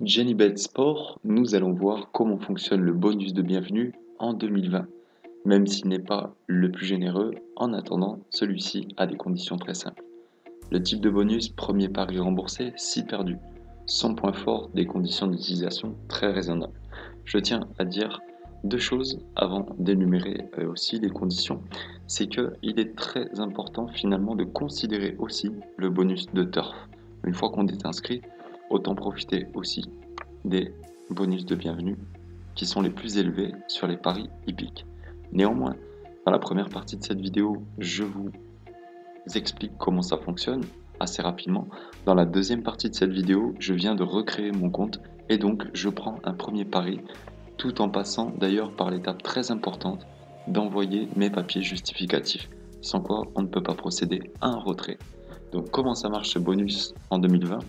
Genibet Sport, nous allons voir comment fonctionne le bonus de bienvenue en 2020. Même s'il n'est pas le plus généreux, en attendant, celui-ci a des conditions très simples. Le type de bonus, premier pari remboursé, si perdu. Son point fort, des conditions d'utilisation très raisonnables. Je tiens à dire deux choses avant d'énumérer aussi les conditions. C'est qu'il est très important finalement de considérer aussi le bonus de turf. Une fois qu'on est inscrit, autant profiter aussi des bonus de bienvenue qui sont les plus élevés sur les paris hippiques. Néanmoins, dans la première partie de cette vidéo, je vous explique comment ça fonctionne assez rapidement. Dans la deuxième partie de cette vidéo, je viens de recréer mon compte et donc je prends un premier pari tout en passant d'ailleurs par l'étape très importante d'envoyer mes papiers justificatifs, sans quoi on ne peut pas procéder à un retrait. Donc comment ça marche ce bonus en 2020?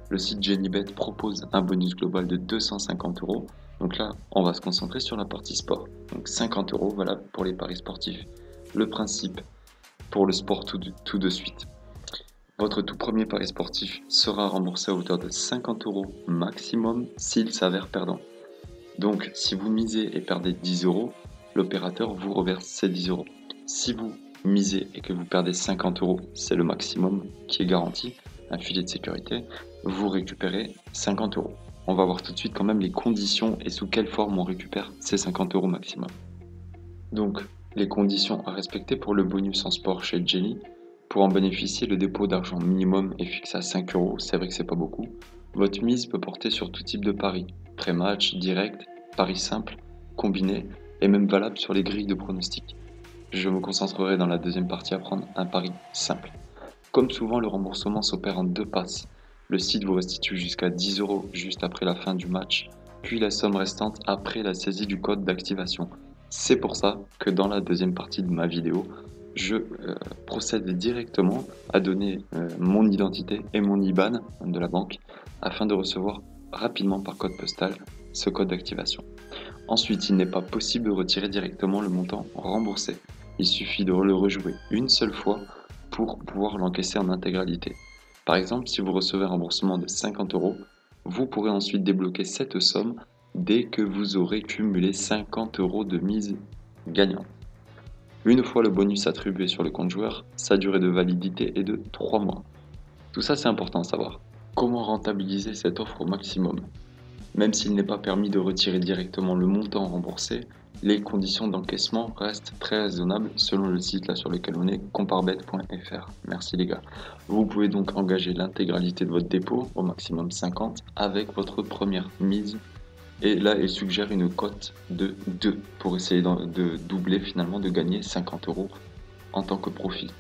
Le site Genibet propose un bonus global de 250 euros. Donc là, on va se concentrer sur la partie sport. Donc 50 euros valable pour les paris sportifs. Le principe pour le sport tout de suite. Votre tout premier pari sportif sera remboursé à hauteur de 50 euros maximum s'il s'avère perdant. Donc si vous misez et perdez 10 euros, l'opérateur vous reverse ces 10 euros. Si vous misez et que vous perdez 50 euros, c'est le maximum qui est garanti, un filet de sécurité, vous récupérez 50 euros. On va voir tout de suite quand même les conditions et sous quelle forme on récupère ces 50 euros maximum. Donc, les conditions à respecter pour le bonus en sport chez Jenny. Pour en bénéficier, le dépôt d'argent minimum est fixé à 5 euros, c'est vrai que c'est pas beaucoup. Votre mise peut porter sur tout type de paris, pré-match, direct, paris simple, combiné, et même valable sur les grilles de pronostics. Je me concentrerai dans la deuxième partie à prendre un pari simple. Comme souvent, le remboursement s'opère en deux passes. Le site vous restitue jusqu'à 10 euros juste après la fin du match, puis la somme restante après la saisie du code d'activation. C'est pour ça que dans la deuxième partie de ma vidéo, je procède directement à donner mon identité et mon IBAN de la banque afin de recevoir rapidement par code postal ce code d'activation. Ensuite, il n'est pas possible de retirer directement le montant remboursé. Il suffit de le rejouer une seule fois pour pouvoir l'encaisser en intégralité. Par exemple, si vous recevez un remboursement de 50 euros, vous pourrez ensuite débloquer cette somme dès que vous aurez cumulé 50 euros de mise gagnante. Une fois le bonus attribué sur le compte joueur, sa durée de validité est de 3 mois. Tout ça, c'est important à savoir. Comment rentabiliser cette offre au maximum? Même s'il n'est pas permis de retirer directement le montant remboursé, les conditions d'encaissement restent très raisonnables selon le site là sur lequel on est, comparbet.fr. Merci les gars. Vous pouvez donc engager l'intégralité de votre dépôt, au maximum 50, avec votre première mise. Et là, il suggère une cote de 2 pour essayer de doubler finalement, de gagner 50 euros en tant que profit.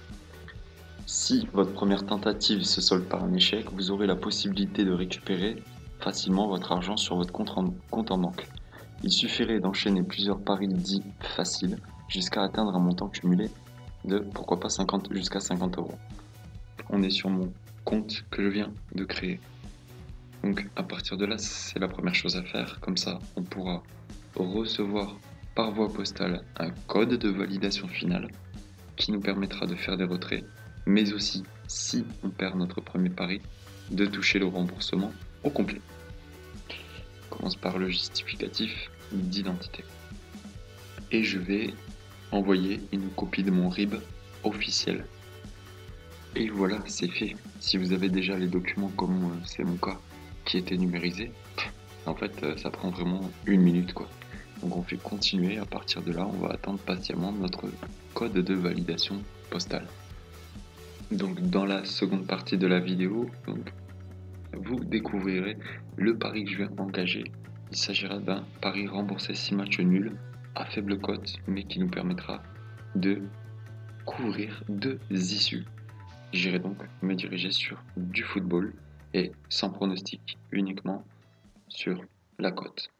Si votre première tentative se solde par un échec, vous aurez la possibilité de récupérer facilement votre argent sur votre compte en banque. Il suffirait d'enchaîner plusieurs paris dits faciles jusqu'à atteindre un montant cumulé de pourquoi pas 50 jusqu'à 50 euros. On est sur mon compte que je viens de créer. Donc à partir de là, c'est la première chose à faire. Comme ça, on pourra recevoir par voie postale un code de validation finale qui nous permettra de faire des retraits, mais aussi, si on perd notre premier pari, de toucher le remboursement au complet. On commence par le justificatif d'identité. Et je vais envoyer une copie de mon RIB officiel. Et voilà, c'est fait. Si vous avez déjà les documents comme c'est mon cas, qui étaient numérisés, en fait, ça prend vraiment une minute quoi. Donc on fait continuer, à partir de là, on va attendre patiemment notre code de validation postale. Donc dans la seconde partie de la vidéo, vous découvrirez le pari que je vais engager. Il s'agira d'un pari remboursé 6 matchs nuls à faible cote, mais qui nous permettra de couvrir 2 issues. J'irai donc me diriger sur du football et sans pronostic, uniquement sur la cote.